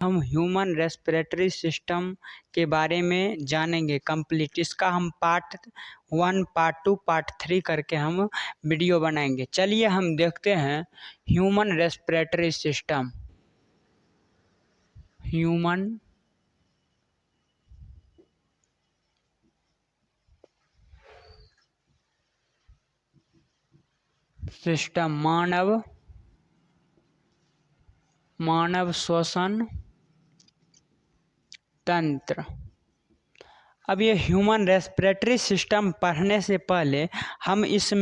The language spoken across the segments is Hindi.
हम ह्यूमन रेस्पिरेटरी सिस्टम के बारे में जानेंगे कंप्लीट। इसका हम पार्ट 1, पार्ट 2, पार्ट 3 करके हम वीडियो बनाएंगे। चलिए हम देखते हैं human respiratory system. Human system मानव श्वसन तंत्र। अब ये ह्यूमन रेस्पिरेटरी सिस्टम पढ़ने से पहले हम इस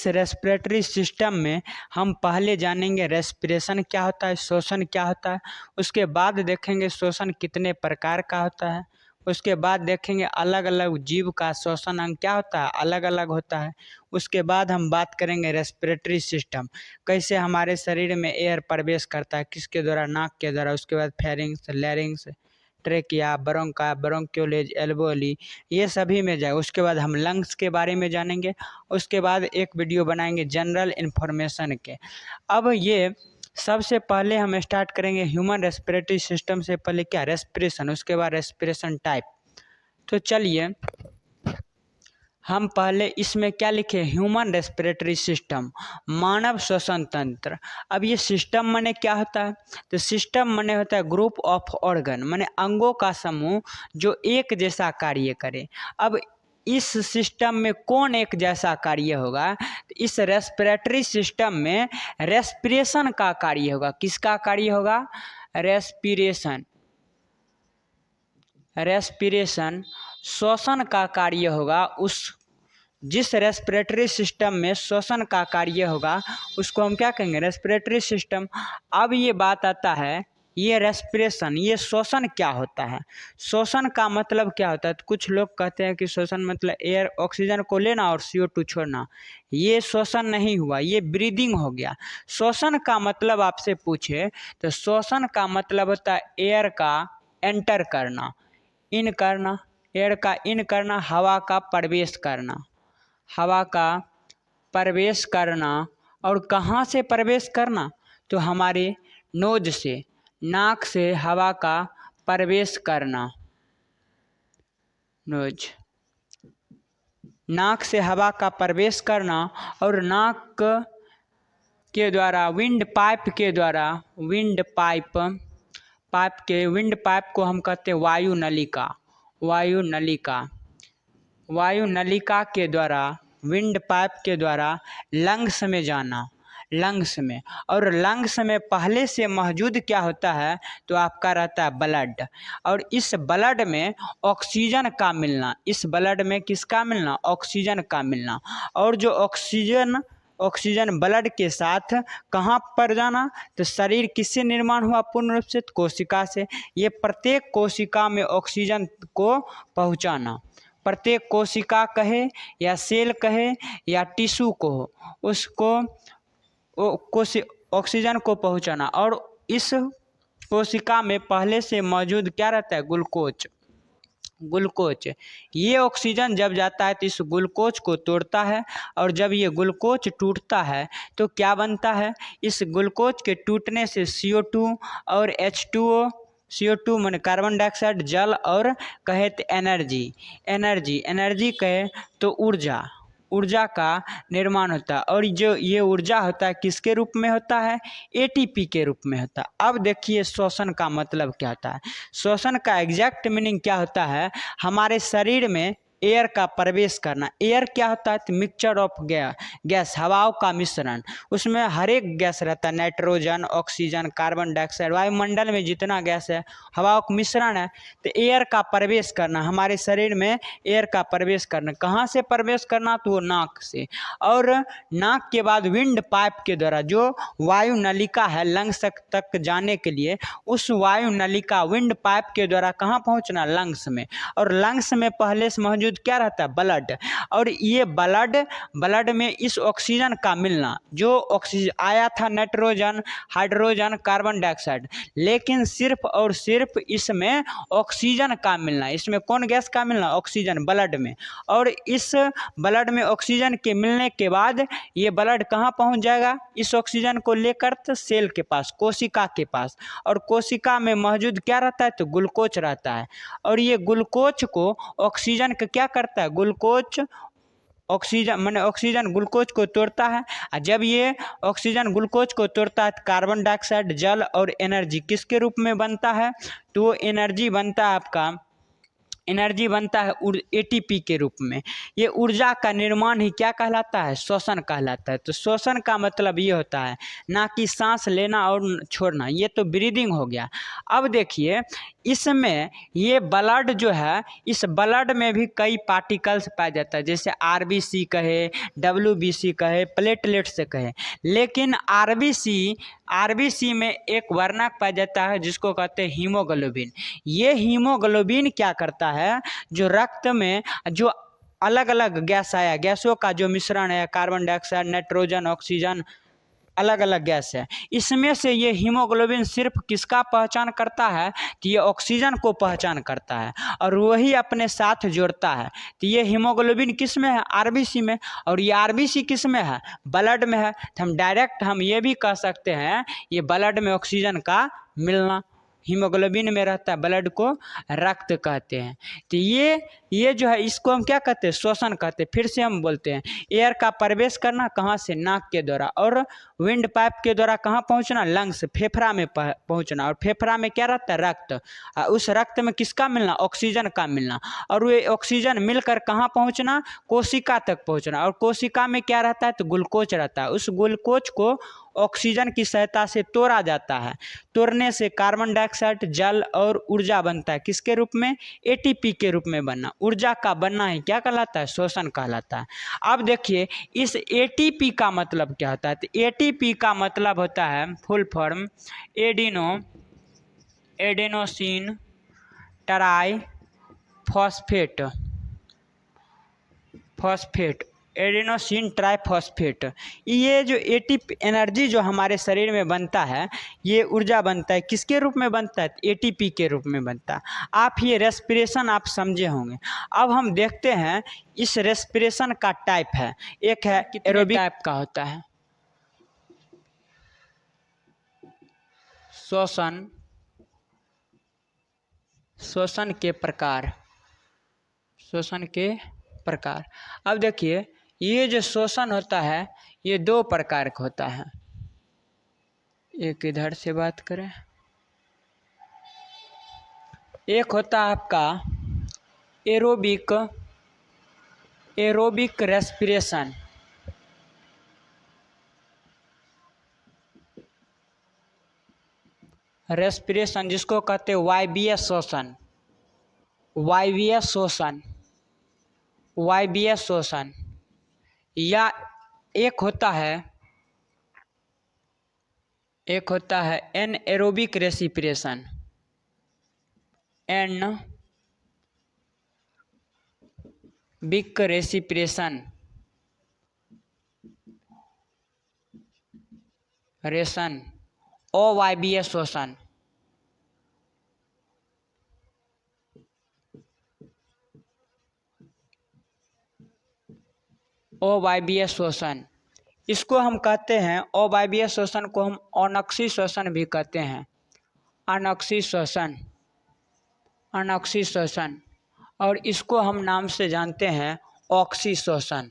रेस्पिरेटरी सिस्टम में हम पहले जानेंगे रेस्पिरेशन क्या होता है, श्वसन क्या होता है। उसके बाद देखेंगे श्वसन कितने प्रकार का होता है। उसके बाद देखेंगे अलग अलग जीव का श्वसन अंग क्या होता है, अलग अलग होता है। उसके बाद हम बात करेंगे रेस्पिरेटरी सिस्टम कैसे हमारे शरीर में एयर प्रवेश करता है, किसके द्वारा, नाक के द्वारा। उसके बाद फेरिंग्स, लैरिंग्स, ट्रेकिया, ब्रोंक्योलेज, एल्वोली, ये सभी में जाए। उसके बाद हम लंग्स के बारे में जानेंगे। उसके बाद एक वीडियो बनाएंगे जनरल इन्फॉर्मेशन के। अब ये सबसे पहले हम स्टार्ट करेंगे ह्यूमन रेस्पिरेटरी सिस्टम से पहले क्या, रेस्पिरेशन, उसके बाद रेस्पिरेशन टाइप। तो चलिए हम पहले इसमें क्या लिखे, ह्यूमन रेस्पिरेटरी सिस्टम, मानव श्वसन तंत्र। अब ये सिस्टम माने क्या होता है, तो सिस्टम माने होता है ग्रुप ऑफ ऑर्गन, माने अंगों का समूह जो एक जैसा कार्य करे। अब इस सिस्टम में कौन एक जैसा कार्य होगा, तो इस रेस्पिरेटरी सिस्टम में रेस्पिरेशन का कार्य होगा। किसका कार्य होगा, रेस्पिरेशन श्वसन का कार्य होगा। उस जिस रेस्पिरेटरी सिस्टम में श्वसन का कार्य होगा उसको हम क्या कहेंगे, रेस्पिरेटरी सिस्टम। अब ये बात आता है, ये रेस्पिरेशन, ये श्वसन क्या होता है, श्वसन का मतलब क्या होता है। तो कुछ लोग कहते हैं कि श्वसन मतलब एयर, ऑक्सीजन को लेना और CO2 छोड़ना। ये श्वसन नहीं हुआ, ये ब्रीदिंग हो गया। श्वसन का मतलब आपसे पूछे तो श्वसन का मतलब होता है एयर का एंटर करना, इन करना, एयर का इन करना, हवा का प्रवेश करना, हवा का प्रवेश करना। और कहाँ से प्रवेश करना, तो हमारे नोज से, नाक से हवा का प्रवेश करना। नोज, नाक से हवा का प्रवेश करना। और नाक के द्वारा विंड पाइप के द्वारा, विंड पाइप को हम कहते हैं वायु नलिका, वायु नलिका के द्वारा, विंड पाइप के द्वारा लंग्स में जाना, लंग्स में। और लंग्स में पहले से मौजूद क्या होता है, तो आपका रहता है ब्लड। और इस ब्लड में ऑक्सीजन का मिलना, इस ब्लड में किसका मिलना, ऑक्सीजन का मिलना। और जो ऑक्सीजन ब्लड के साथ कहाँ पर जाना, तो शरीर किससे निर्माण हुआ पूर्ण रूप से, कोशिका से। ये प्रत्येक कोशिका में ऑक्सीजन को पहुँचाना, प्रत्येक कोशिका कहे या सेल कहे या टिश्यू को, उसको ऑक्सीजन को पहुंचाना। और इस कोशिका में पहले से मौजूद क्या रहता है, ग्लूकोज। ये ऑक्सीजन जब जाता है तो इस ग्लूकोज को तोड़ता है। और जब ये ग्लूकोज टूटता है तो क्या बनता है, इस ग्लूकोज के टूटने से CO2 और H2O, CO2 माने कार्बन डाइऑक्साइड, जल, और कहे तो एनर्जी कहे तो ऊर्जा का निर्माण होता है। और जो ये ऊर्जा होता है किसके रूप में होता है, ATP के रूप में होता है। अब देखिए श्वसन का मतलब क्या होता है। श्वसन का एग्जैक्ट मीनिंग क्या होता है, हमारे शरीर में एयर का प्रवेश करना। एयर क्या होता है, तो मिक्सचर ऑफ गैस, हवाओं का मिश्रण। उसमें हर एक गैस रहता है, नाइट्रोजन, ऑक्सीजन, कार्बन डाइऑक्साइड, वायुमंडल में जितना गैस है हवाओं का मिश्रण है। तो एयर का प्रवेश करना, हमारे शरीर में एयर का प्रवेश करना, कहाँ से प्रवेश करना, तो वो नाक से। और नाक के बाद विंड पाइप के द्वारा, जो वायु नलिका है लंग्स तक जाने के लिए, उस वायु नलिका विंड पाइप के द्वारा कहाँ पहुँचना, लंग्स में। और लंग्स में पहले से मौजूद मौजूद क्या रहता है, ब्लड। और ये ब्लड में इस ऑक्सीजन का मिलना, जो ऑक्सीजन आया था नाइट्रोजन, हाइड्रोजन, कार्बन डाइऑक्साइड, लेकिन सिर्फ और सिर्फ इसमें ऑक्सीजन का मिलना। इसमें कौन गैस का मिलना, ऑक्सीजन, ब्लड में। और इस ब्लड में ऑक्सीजन के मिलने के बाद ये ब्लड कहाँ पहुंच जाएगा, इस ऑक्सीजन को लेकर तो सेल के पास, कोशिका के पास। और कोशिका में मौजूद क्या रहता है, तो ग्लूकोज रहता है। और ये ग्लूकोज को ऑक्सीजन का क्या करता है, ग्लूकोज ऑक्सीजन ग्लूकोज को तोड़ता है। और जब ये ऑक्सीजन ग्लूकोज को तोड़ता है तो कार्बन डाइऑक्साइड, जल और एनर्जी किसके रूप में बनता है, तो एनर्जी बनता है आपका, एनर्जी बनता है एटीपी के रूप में। ये ऊर्जा का निर्माण ही क्या कहलाता है, श्वसन कहलाता है। तो श्वसन का मतलब ये होता है ना कि सांस लेना और छोड़ना, ये तो ब्रीदिंग हो गया। अब देखिए इसमें ये ब्लड जो है, इस ब्लड में भी कई पार्टिकल्स पाया जाता है, जैसे आरबीसी कहे, डब्ल्यूबीसी कहे, प्लेटलेट से कहे। लेकिन आरबीसी में एक वर्णक पाया जाता है जिसको कहते हैं हीमोग्लोबिन। ये हीमोग्लोबिन क्या करता है, जो रक्त में जो अलग अलग गैस आया, गैसों का जो मिश्रण है, कार्बन डाइऑक्साइड, नाइट्रोजन, ऑक्सीजन, अलग अलग गैस है, इसमें से ये हीमोग्लोबिन सिर्फ किसका पहचान करता है, कि ये ऑक्सीजन को पहचान करता है और वही अपने साथ जोड़ता है। तो ये हीमोग्लोबिन किस में है, आरबीसी में। और ये आरबीसी किस में है, ब्लड में है। तो हम डायरेक्ट हम ये भी कह सकते हैं ये ब्लड में ऑक्सीजन का मिलना, हीमोग्लोबिन में रहता है, ब्लड को रक्त कहते हैं। तो ये जो है इसको हम क्या कहते हैं, श्वसन कहते हैं। फिर से हम बोलते हैं एयर का प्रवेश करना कहाँ से, नाक के द्वारा, और विंड पाइप के द्वारा कहाँ पहुँचना, लंग्स, फेफड़ा में पहुँचना। और फेफड़ा में क्या रहता है, रक्त। उस रक्त में किसका मिलना, ऑक्सीजन का मिलना। और वो ऑक्सीजन मिलकर कहाँ पहुँचना, कोशिका तक पहुँचना। और कोशिका में क्या रहता है, तो ग्लूकोज रहता है। उस ग्लूकोज को ऑक्सीजन की सहायता से तोड़ा जाता है। तोड़ने से कार्बन डाइऑक्साइड, जल और ऊर्जा बनता है, किसके रूप में, एटीपी के रूप में बनना। ऊर्जा का बनना ही क्या कहलाता है, श्वसन कहलाता है। अब देखिए इस एटीपी का मतलब क्या होता है, तो एटीपी का मतलब होता है full form adenosine try phosphate, adenosine triphosphate. ये जो एटीपी एनर्जी जो हमारे शरीर में बनता है, ये ऊर्जा बनता है, किसके रूप में बनता है, एटीपी के रूप में बनता है। आप ये रेस्पिरेशन आप समझे होंगे। अब हम देखते हैं इस रेस्पिरेशन का टाइप है, एक है एरोबिक टाइप का होता है, श्वसन के प्रकार। अब देखिए ये जो श्वसन होता है ये दो प्रकार का होता है। एक इधर से बात करें, एक होता है आपका एरोबिक रेस्पिरेशन, जिसको कहते हैं वायवीय श्वसन। या एक होता है एनएरोबिक रेस्पिरेशन, अवायवीय श्वसन। अवायवीय श्वसन, इसको हम कहते हैं, अवायवीय श्वसन को हम अनोक्सी श्वसन भी कहते हैं, अनोक्सी श्वसन। और इसको हम नाम से जानते हैं ऑक्सी श्वसन।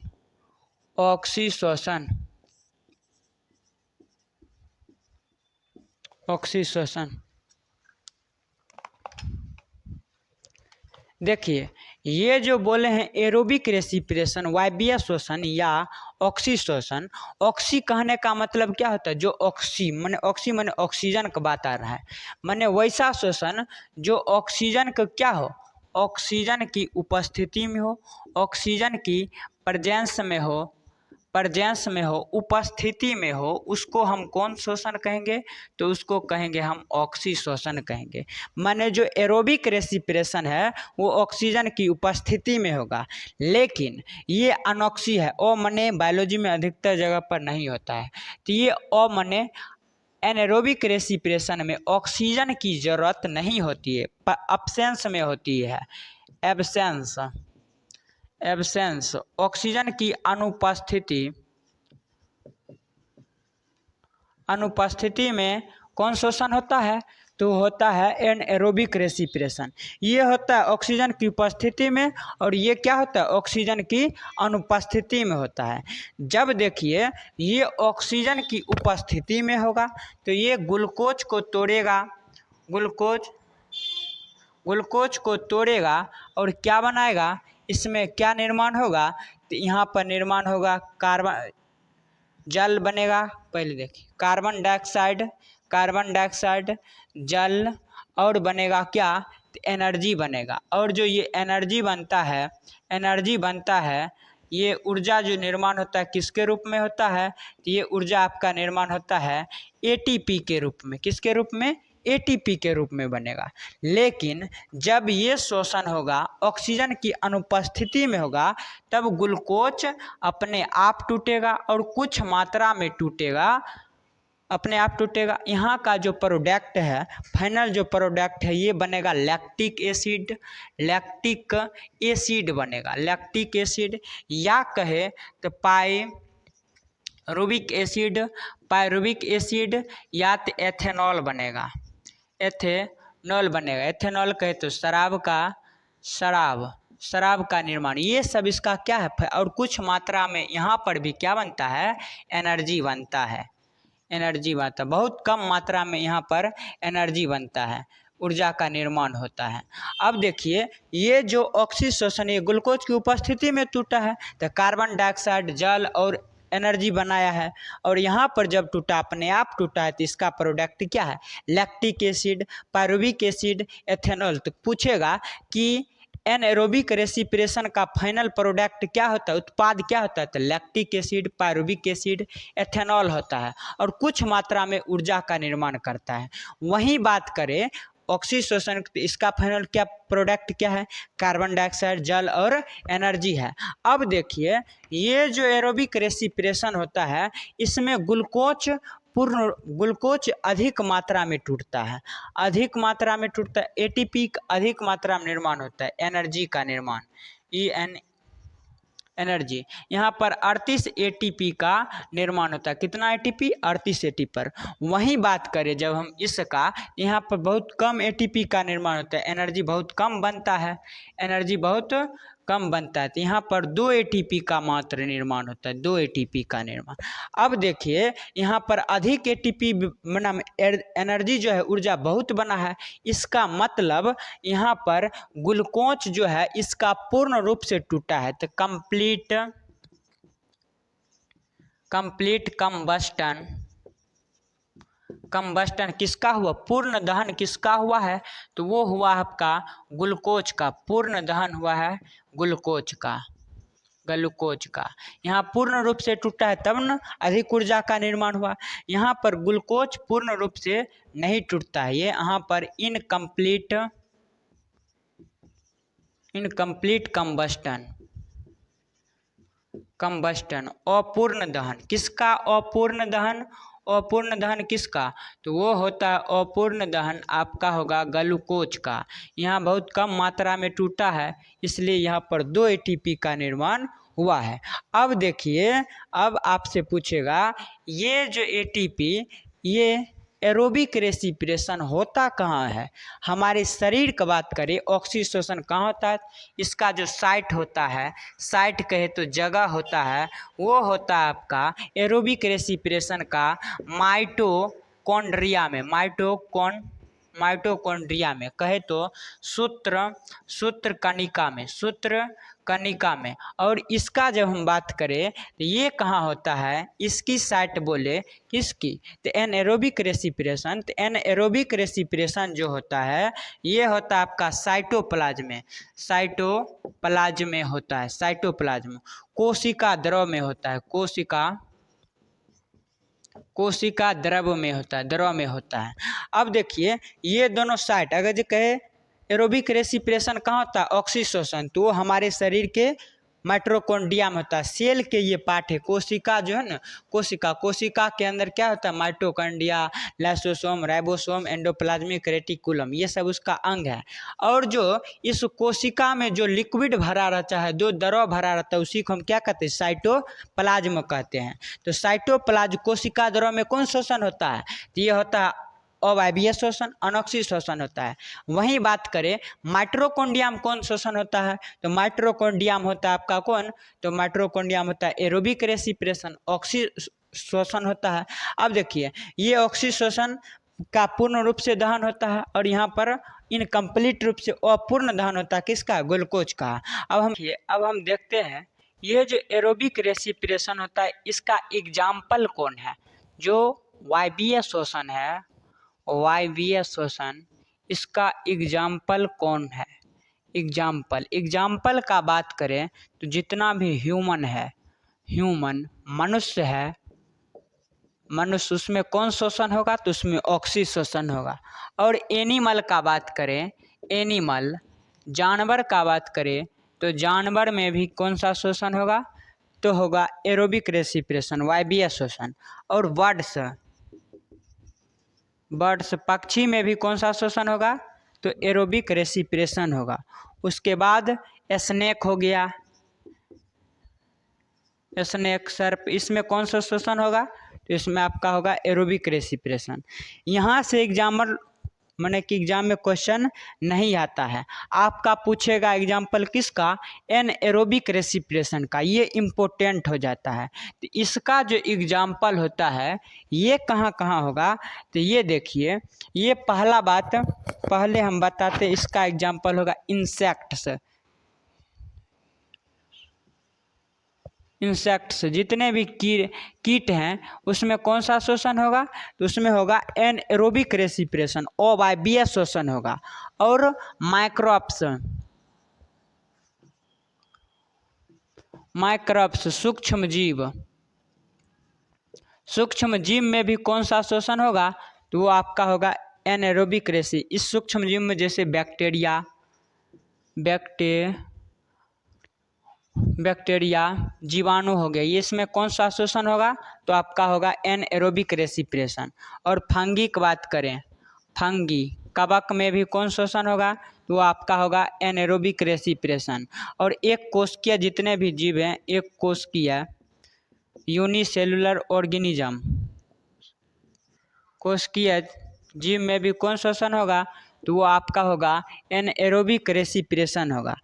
देखिए ये जो बोले हैं एरोबिक रेस्पिरेशन, वायवीय श्वसन या ऑक्सी श्वसन। ऑक्सी कहने का मतलब क्या होता है, जो ऑक्सी माने ऑक्सीजन का बात आ रहा है, माने वैसा श्वसन जो ऑक्सीजन का क्या हो, ऑक्सीजन की उपस्थिति में हो, ऑक्सीजन की प्रेजेंस में हो, प्रेजेंस में हो, उपस्थिति में हो, उसको हम कौन शोषण कहेंगे? तो उसको कहेंगे हम ऑक्सी शोषण कहेंगे। माने जो एरोबिक रेस्पिरेशन है वो ऑक्सीजन की उपस्थिति में होगा, लेकिन ये अनॉक्सी है। ओ माने बायोलॉजी में अधिकतर जगह पर नहीं होता है, तो ये ओ माने एनारोबिक रेस्पिरेशन में ऑक्सीजन की ज़रूरत नहीं होती है, एब्सेंस में होती है। एब्सेंस ऑक्सीजन की अनुपस्थिति में कौन शोषण होता है? तो होता है एनएरोबिक रेस्पिरेशन। ये होता है ऑक्सीजन की उपस्थिति में, और ये क्या होता है? ऑक्सीजन की अनुपस्थिति में होता है। जब देखिए ये ऑक्सीजन की उपस्थिति में होगा तो ये ग्लूकोज को तोड़ेगा, ग्लूकोज को तोड़ेगा और क्या बनाएगा? इसमें क्या निर्माण होगा? तो यहाँ पर निर्माण होगा कार्बन, जल बनेगा। पहले देखिए कार्बन डाइऑक्साइड, जल, और बनेगा क्या? तो एनर्जी बनेगा। और जो ये एनर्जी बनता है, ये ऊर्जा जो निर्माण होता है किसके रूप में होता है? तो ये ऊर्जा आपका निर्माण होता है एटीपी के रूप में। किसके रूप में? एटीपी के रूप में बनेगा। लेकिन जब ये शोषण होगा ऑक्सीजन की अनुपस्थिति में होगा, तब ग्लूकोज अपने आप टूटेगा और कुछ मात्रा में टूटेगा, अपने आप टूटेगा। यहाँ का जो प्रोडक्ट है, फाइनल जो प्रोडक्ट है, ये बनेगा लैक्टिक एसिड बनेगा, लैक्टिक एसिड, या कहे तो पायरुविक एसिड, या तो एथेनॉल बनेगा। एथेनॉल कहे तो शराब का निर्माण। ये सब इसका क्या है? और कुछ मात्रा में यहाँ पर भी क्या बनता है? एनर्जी बनता है। बहुत कम मात्रा में यहाँ पर एनर्जी बनता है, ऊर्जा का निर्माण होता है। अब देखिए ये जो ऑक्सीशोषण ये ग्लूकोज की उपस्थिति में टूटा है, तो कार्बन डाइऑक्साइड, जल और एनर्जी बनाया है, और यहाँ पर जब टूटा, अपने आप टूटा है, तो इसका प्रोडक्ट क्या है? Lactic acid, pyruvic acid, ethanol. तो पूछेगा कि एनएरोबिक रेस्पिरेशन का फाइनल प्रोडक्ट क्या होता है, उत्पाद क्या होता है? तो lactic acid, pyruvic acid, ethanol होता है, और कुछ मात्रा में ऊर्जा का निर्माण करता है। वहीं बात करें ऑक्सीशोषण, इसका फाइनल क्या प्रोडक्ट क्या है? कार्बन डाइऑक्साइड, जल और एनर्जी है। अब देखिए ये जो एरोबिक रेस्पिरेशन होता है, इसमें ग्लूकोज अधिक मात्रा में टूटता है, एटीपी अधिक मात्रा में निर्माण होता है, एनर्जी का निर्माण, एनर्जी। यहाँ पर 38 एटीपी का निर्माण होता है। कितना एटीपी? 38 एटीपी पर। वहीं बात करें जब हम इसका, यहाँ पर बहुत कम एटीपी का निर्माण होता है, एनर्जी बहुत कम बनता है, तो यहाँ पर 2 एटीपी का मात्र निर्माण होता है, 2 एटीपी का निर्माण। अब देखिए यहाँ पर अधिक एटीपी बना, एनर्जी जो है, ऊर्जा बहुत बना है, इसका मतलब यहाँ पर ग्लूकोज जो है इसका पूर्ण रूप से टूटा है। तो कंप्लीट कंबस्टन किसका हुआ? पूर्ण दहन किसका हुआ है? तो वो हुआ आपका ग्लूकोज का, पूर्ण दहन हुआ है ग्लूकोज का। यहाँ पूर्ण रूप से टूटा है तब न अधिक ऊर्जा का निर्माण हुआ। यहाँ पर ग्लूकोज पूर्ण रूप से नहीं टूटता है, ये यहाँ पर इनकम्प्लीट कंबस्टन, अपूर्ण दहन। किसका अपूर्ण दहन किसका? तो वो होता है अपूर्ण दहन आपका होगा ग्लूकोज का। यहाँ बहुत कम मात्रा में टूटा है, इसलिए यहाँ पर 2 एटीपी का निर्माण हुआ है। अब देखिए, अब आपसे पूछेगा ये जो एटीपी, ये एरोबिक रेस्पिरेशन होता कहाँ है? हमारे शरीर का बात करें, ऑक्सीशोषण कहाँ होता है? इसका जो साइट होता है, साइट कहे तो जगह होता है, वो होता है आपका एरोबिक रेस्पिरेशन का माइटोकॉन्ड्रिया में। माइटोकॉन्ड्रिया में, कहे तो सूत्र कणिका में। और इसका जब हम बात करें तो ये कहाँ होता है, इसकी साइट बोले किसकी, तो एनएरोबिक रेस्पिरेशन। तो एनएरोबिक रेस्पिरेशन जो होता है ये होता है आपका साइटोप्लाज्म में होता है। साइटोप्लाज्म कोशिका द्रव में होता है, कोशिका द्रव में होता है। अब देखिए ये दोनों साइट, अगर जो कहे एरोबिक रेस्पिरेशन कहाँ होता है, ऑक्सीशोषण, तो वो हमारे शरीर के माइटोकॉन्ड्रिया में होता है। सेल के ये पार्ट है, कोशिका जो है ना, कोशिका के अंदर क्या होता है, mitochondria, lysosome, ribosome, endoplasmic reticulum, ये सब उसका अंग है। और जो इस कोशिका में जो लिक्विड भरा रहता है, जो द्रव भरा रहता है, उसी को हम क्या कहते हैं, साइटोप्लाज्म कहते हैं। तो साइटोप्लाज्म कोशिका द्रव में कौन शोषण होता है, तो ये होता है अवायवीय शोषण, अनोक्सी शोषण होता है। वहीं बात करें माइटोकॉन्ड्रिया में कौन शोषण होता है, तो माइटोकॉन्ड्रिया में होता है आपका कौन, तो माइटोकॉन्ड्रिया में होता है एरोबिक रेस्पिरेशन, ऑक्सी शोषण होता है। अब देखिए ये ऑक्सी शोषण का पूर्ण रूप से दहन होता है और यहाँ पर इनकम्प्लीट रूप से अपूर्ण दहन होता है, किसका, ग्लूकोज का। अब हम देखते हैं ये जो एरोबिक रेस्पिरेशन होता है इसका एग्जाम्पल कौन है, जो वायवीय शोषण है, वायवीय शोषण, इसका एग्जाम्पल कौन है। एग्जाम्पल का बात करें तो जितना भी ह्यूमन मनुष्य है, मनुष्य, उसमें कौन शोषण होगा, तो उसमें ऑक्सी शोषण होगा। और एनिमल का बात करें, एनिमल जानवर का बात करें तो जानवर में भी कौन सा शोषण होगा, तो होगा एरोबिक रेस्पिरेशन, वायवीय शोषण। और बर्ड्स पक्षी में भी कौन सा शोषण होगा, तो एरोबिक रेस्पिरेशन होगा। उसके बाद स्नेक हो गया, स्नेक, सर्प, इसमें कौन सा शोषण होगा, तो इसमें आपका होगा एरोबिक रेस्पिरेशन। यहाँ से एग्जाम्पल माने कि एग्जाम में क्वेश्चन नहीं आता है, आपका पूछेगा एग्जाम्पल किसका, एनएरोबिक रेस्पिरेशन का, ये इम्पोर्टेंट हो जाता है। तो इसका जो एग्जाम्पल होता है ये कहाँ कहाँ होगा, तो ये देखिए, ये पहला बात पहले हम बताते, इसका एग्जाम्पल होगा इंसेक्ट्स, जितने भी कीट हैं उसमें कौन सा शोषण होगा, तो उसमें होगा एनएरोबिक रेस्पिरेशन, अवायवीय शोषण होगा। और माइक्रोब्स सूक्ष्म जीव में भी कौन सा शोषण होगा, तो वो आपका होगा एनएरोबिक रेस्पिरेशन। इस सूक्ष्म जीव में जैसे बैक्टीरिया, जीवाणु हो गया, ये इसमें कौन सा शोषण होगा, तो आपका होगा एनएरोबिक रेस्पिरेशन। और फंगी की बात करें, कवक में भी कौन शोषण होगा, तो आपका होगा एनएरोबिक रेस्पिरेशन। और एक कोशिकीय जितने भी जीव हैं, एक कोशिकीय यूनिसेलुलर ऑर्गेनिज्म, कोशिकीय जीव में भी कौन शोषण होगा, तो वो आपका होगा एनएरोबिक रेस्पिरेशन होगा।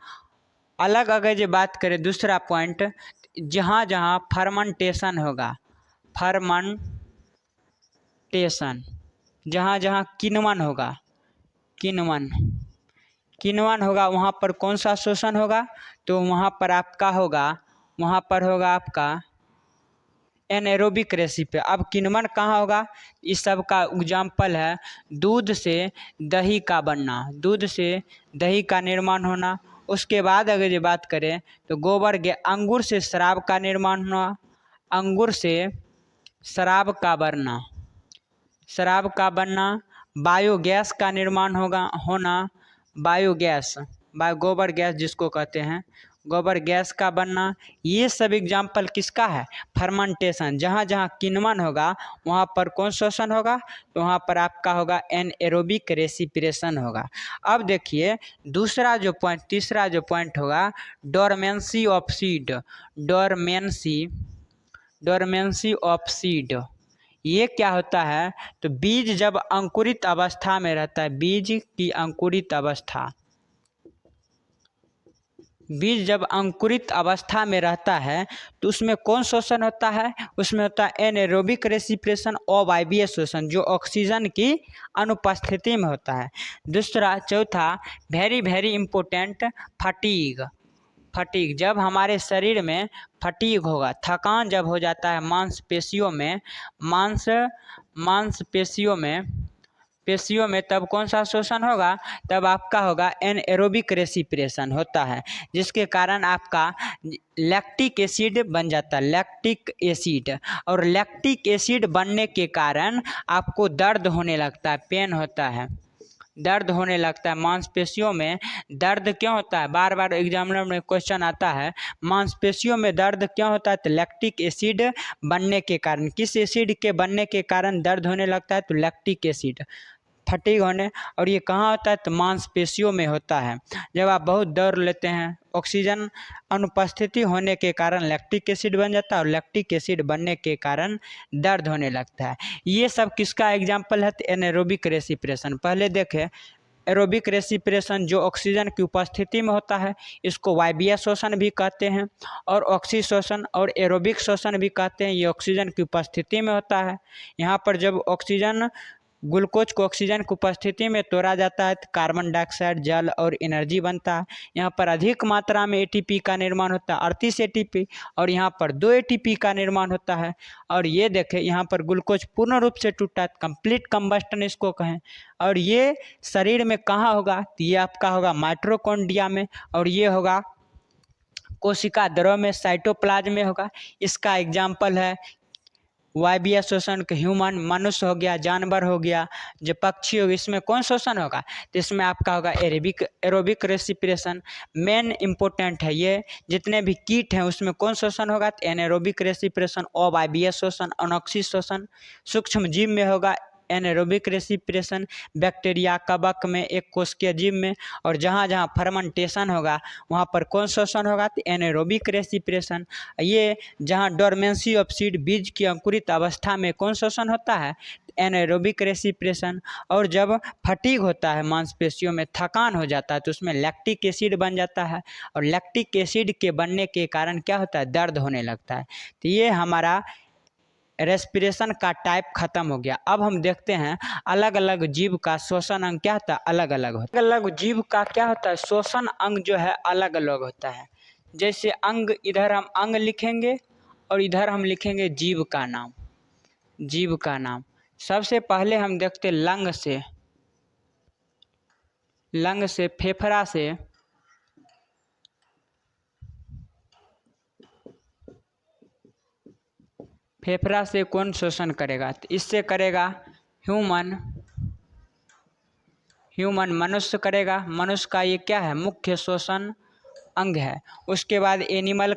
अलग अगर जो बात करें दूसरा पॉइंट, जहाँ जहाँ फर्मेंटेशन होगा, जहाँ जहाँ किण्वन होगा वहाँ पर कौन सा शोषण होगा, तो वहाँ पर होगा आपका एनएरोबिक रेस्पिरेशन। अब किण्वन कहाँ होगा, इस सब का एग्जाम्पल है दूध से दही का बनना, दूध से दही का निर्माण होना। उसके बाद अगर ये बात करें तो अंगूर से शराब का निर्माण होना, अंगूर से शराब का बनना, बायोगैस का निर्माण होना, गोबर गैस जिसको कहते हैं, गोबर गैस का बनना। ये सब एग्जाम्पल किसका है, फर्मेंटेशन। जहाँ जहाँ किण्वन होगा वहाँ पर कौन शोषण होगा, तो वहाँ पर आपका होगा एनएरोबिक रेस्पिरेशन होगा। अब देखिए तीसरा जो पॉइंट होगा डोरमेंसी ऑफ सीड। ये क्या होता है, तो बीज जब अंकुरित अवस्था में रहता है, बीज की अंकुरित अवस्था, बीज जब अंकुरित अवस्था में रहता है तो उसमें कौन शोषण होता है? उसमें होता है एनारोबिक रेस्पिरेशन और वायवीय शोषण, जो ऑक्सीजन की अनुपस्थिति में होता है। दूसरा, चौथा, very very important, fatigue. Fatigue, जब हमारे शरीर में फटीग होगा, थकान जब हो जाता है पेशियों में, तब कौन सा शोषण होगा? तब आपका होगा एनएरोबिक रेस्पिरेशन होता है, जिसके कारण आपका लैक्टिक एसिड बन जाता है, लैक्टिक एसिड। और लैक्टिक एसिड बनने के कारण आपको दर्द होने लगता है, पेन होता है, दर्द होने लगता है मांसपेशियों में। दर्द क्यों होता है? बार बार एग्जामिनर में क्वेश्चन आता है, मांसपेशियों में दर्द क्यों होता है? तो लैक्टिक एसिड बनने के कारण। किस एसिड के बनने के कारण दर्द होने लगता है? तो लैक्टिक एसिड, फटीग होने। और ये कहाँ होता है? तो मांसपेशियों में होता है। जब आप बहुत दौड़ लेते हैं, ऑक्सीजन अनुपस्थिति होने के कारण लैक्टिक एसिड बन जाता है, और लैक्टिक एसिड बनने के कारण दर्द होने लगता है। ये सब किसका एग्जाम्पल है? तो एनारोबिक रेस्पिरेशन। पहले देखें, एरोबिक रेस्पिरेशन जो ऑक्सीजन की उपस्थिति में होता है, इसको वायवीय शोषण भी कहते हैं, और ऑक्सी शोषण और एरोबिक शोषण भी कहते हैं। ये ऑक्सीजन की उपस्थिति में होता है। यहाँ पर जब ग्लूकोज को ऑक्सीजन की उपस्थिति में तोड़ा जाता है तो कार्बन डाइऑक्साइड, जल और एनर्जी बनता है। यहाँ पर अधिक मात्रा में एटीपी का निर्माण होता है, 38 एटीपी, और यहाँ पर 2 एटीपी का निर्माण होता है। और ये देखें, यहाँ पर ग्लूकोज पूर्ण रूप से टूटा है, कंप्लीट कंबस्टन इसको कहें। और ये शरीर में कहाँ होगा? तो ये आपका होगा माइटोकॉन्ड्रिया में, और ये होगा कोशिका द्रव में, साइटोप्लाज्म में होगा। इसका एग्जाम्पल है वायवीय शोषण के ह्यूमन, मनुष्य हो गया, जानवर हो गया, जो पक्षी हो गया, इसमें कौन शोषण होगा? तो इसमें आपका होगा एरोबिक रेस्पिरेशन। मेन इंपॉर्टेंट है ये, जितने भी कीट हैं उसमें कौन शोषण होगा? तो एनारोबिक रेस्पिरेशन, अवायवीय शोषण, अनोक्सी शोषण। सूक्ष्म जीव में होगा एनारोबिक रेस्पिरेशन, बैक्टीरिया, कवक में, एक कोशिकीय जीव में। और जहाँ जहाँ फर्मेंटेशन होगा वहाँ पर कौन शोषण होगा? तो एनारोबिक रेस्पिरेशन। ये जहाँ डोरमेंसी ऑफ सीड, बीज की अंकुरित अवस्था में कौन शोषण होता है? Anaerobic respiration. और जब फटीग होता है, मांसपेशियों में थकान हो जाता है, तो उसमें लैक्टिक एसिड बन जाता है, और लैक्टिक एसिड के बनने के कारण क्या होता है? दर्द होने लगता है। तो ये हमारा रेस्पिरेशन का टाइप खत्म हो गया। अब हम देखते हैं अलग अलग जीव का शोषण अंग क्या होता है? अलग अलग होता है। अलग अलग जीव का क्या होता है? शोषण अंग जो है अलग अलग होता है। जैसे अंग, इधर हम अंग लिखेंगे और इधर हम लिखेंगे जीव का नाम, जीव का नाम। सबसे पहले हम देखते लंग से, फेफड़ा से, फेफड़ा से कौन शोषण करेगा? तो इससे करेगा ह्यूमन, मनुष्य करेगा। मनुष्य का ये क्या है? मुख्य शोषण अंग है। उसके बाद एनिमल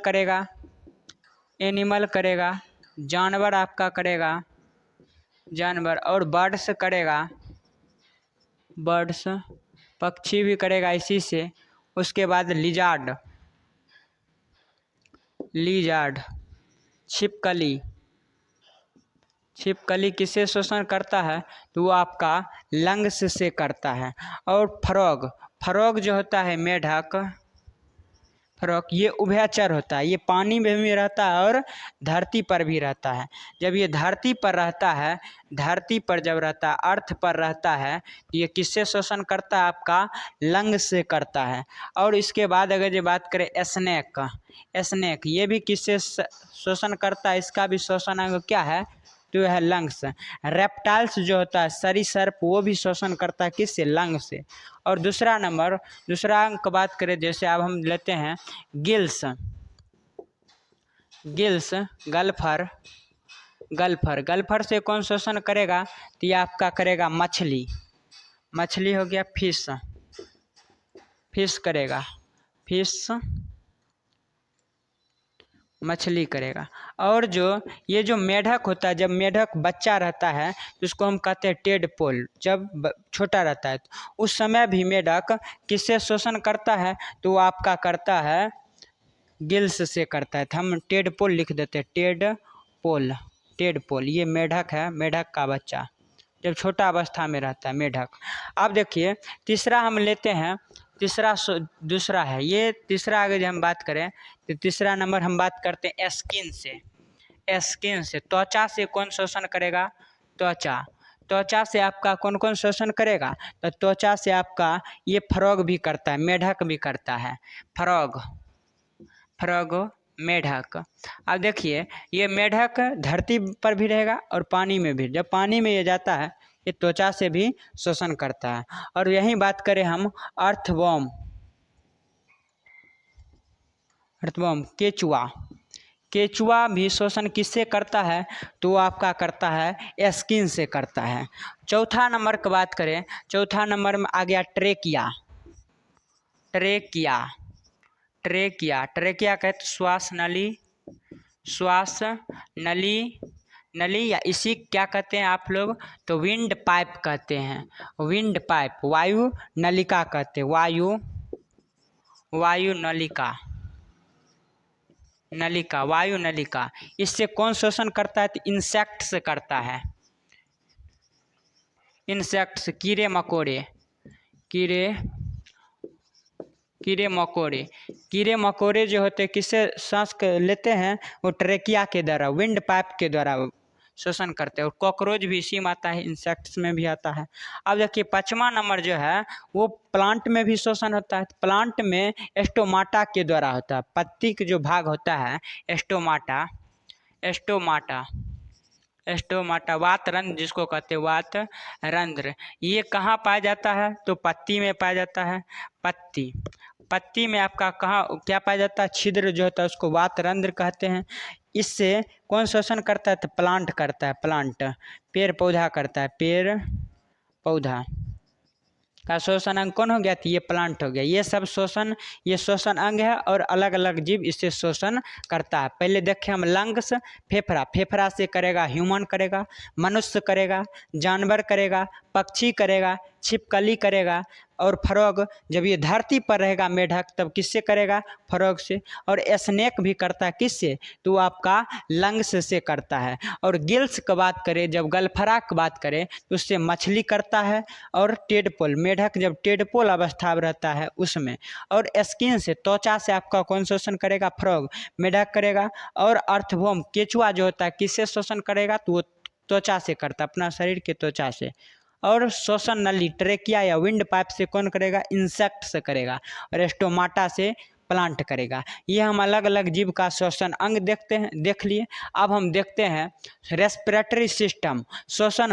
करेगा, जानवर आपका करेगा, जानवर। और बर्ड्स करेगा, बर्ड्स, पक्षी भी करेगा इसी से। उसके बाद लिजार्ड, छिपकली किससे शोषण करता है? तो वो आपका लंग्स से करता है। और फ्रॉग जो होता है, मेढक, फ्रॉग, ये उभयचर होता है। ये पानी में भी रहता है और धरती पर भी रहता है। जब ये धरती पर रहता है, अर्थ पर रहता है, ये किससे शोषण करता है? आपका लंग्स से करता है। और इसके बाद अगर ये बात करें स्नेक, ये भी किससे शोषण करता है? इसका भी शोषण अंग क्या है? तो है लंग्स। रेप्टाइल्स जो होता है, सरीसृप, वो भी शोषण करता है किससे? लंग से। और दूसरा अंग की बात करें, जैसे अब हम लेते हैं गिल्स, गल्फर से कौन शोषण करेगा? तो ये आपका करेगा मछली हो गया, फिश करेगा, मछली करेगा। और ये जो मेढक होता है, जब मेढक बच्चा रहता है तो उसको हम कहते हैं टेडपोल। जब छोटा रहता है तो उस समय भी मेढक किससे शोषण करता है? तो वो आपका करता है गिल्स से करता है। तो हम टेडपोल लिख देते हैं, टेडपोल। ये मेढक है, मेढक का बच्चा जब छोटा अवस्था में रहता है, मेढक। अब देखिए तीसरा हम लेते हैं दूसरा है ये तीसरा। अगर हम बात करें तो तीसरा नंबर हम बात करते हैं स्किन से। स्किन से त्वचा से कौन शोषण करेगा? त्वचा से आपका कौन कौन शोषण करेगा? तो त्वचा से आपका ये फ्रॉग भी करता है, मेढक भी करता है। फ्रॉग मेढक। अब देखिए ये मेढक धरती पर भी रहेगा और पानी में भी। जब पानी में ये जाता है ये त्वचा से भी शोषण करता है। और यही बात करें हम अर्थवर्म, केचुआ भी शोषण किससे करता है? तो वो आपका करता है स्किन से करता है। चौथा नंबर की बात करें, चौथा नंबर में आ गया ट्रेकिया कहते श्वास नली या इसी क्या कहते हैं आप लोग? तो विंड पाइप कहते हैं। विंड पाइप, वायु नलिका कहते हैं। वायु नलिका। इससे कौन शोषण करता है? तो इंसेक्ट से करता है। इंसेक्ट्स, कीड़े मकोड़े जो होते हैं किससे सांस लेते हैं? वो ट्रेकिया के द्वारा, विंड पाइप के द्वारा शोषण करते हैं। और कॉकरोच भी इसी में आता है, इंसेक्ट्स में भी आता है। अब देखिए पांचवा नंबर जो है वो प्लांट में भी शोषण होता है। प्लांट में स्टोमाटा के द्वारा होता है। पत्ती के जो भाग होता है स्टोमाटा वातरंध्र जिसको कहते हैं, वातरंध्र। ये कहाँ पाया जाता है? तो पत्ती में पाया जाता है। पत्ती में आपका क्या पाया जाता है? छिद्र जो होता है उसको वातरंध्र कहते हैं। इससे कौन शोषण करता है? तो प्लांट करता है। प्लांट पेड़ पौधा करता है। पेड़ पौधा का शोषण अंग कौन हो गया? तो ये प्लांट हो गया। ये सब ये शोषण अंग है और अलग अलग जीव इससे शोषण करता है। पहले देखें हम लंग्स, फेफड़ा से करेगा, ह्यूमन करेगा, मनुष्य करेगा, जानवर करेगा, पक्षी करेगा, छिपकली करेगा। और फ्रॉग जब ये धरती पर रहेगा मेढक तब किससे करेगा? फ्रॉग से। और स्नेक भी करता है किससे? तो आपका लंग्स से करता है। और गिल्स की बात करें, जब गलफरा की बात करें तो उससे मछली करता है। और टेडपोल, मेढक जब टेडपोल अवस्था में रहता है उसमें। और स्किन से, त्वचा से आपका कौन शोषण करेगा? फ्रॉग, मेढक करेगा। और अर्थवर्म, केचुआ जो होता है किससे शोषण करेगा? तो वो त्वचा से करता है, अपना शरीर के त्वचा से। और शोषण नली ट्रेकिया या विंड पाइप से कौन करेगा? इंसेक्ट से करेगा। और स्टोमाटा से प्लांट करेगा। ये हम अलग अलग जीव का शोषण अंग देख लिए। अब हम देखते हैं रेस्पिरेटरी सिस्टम, श्वसन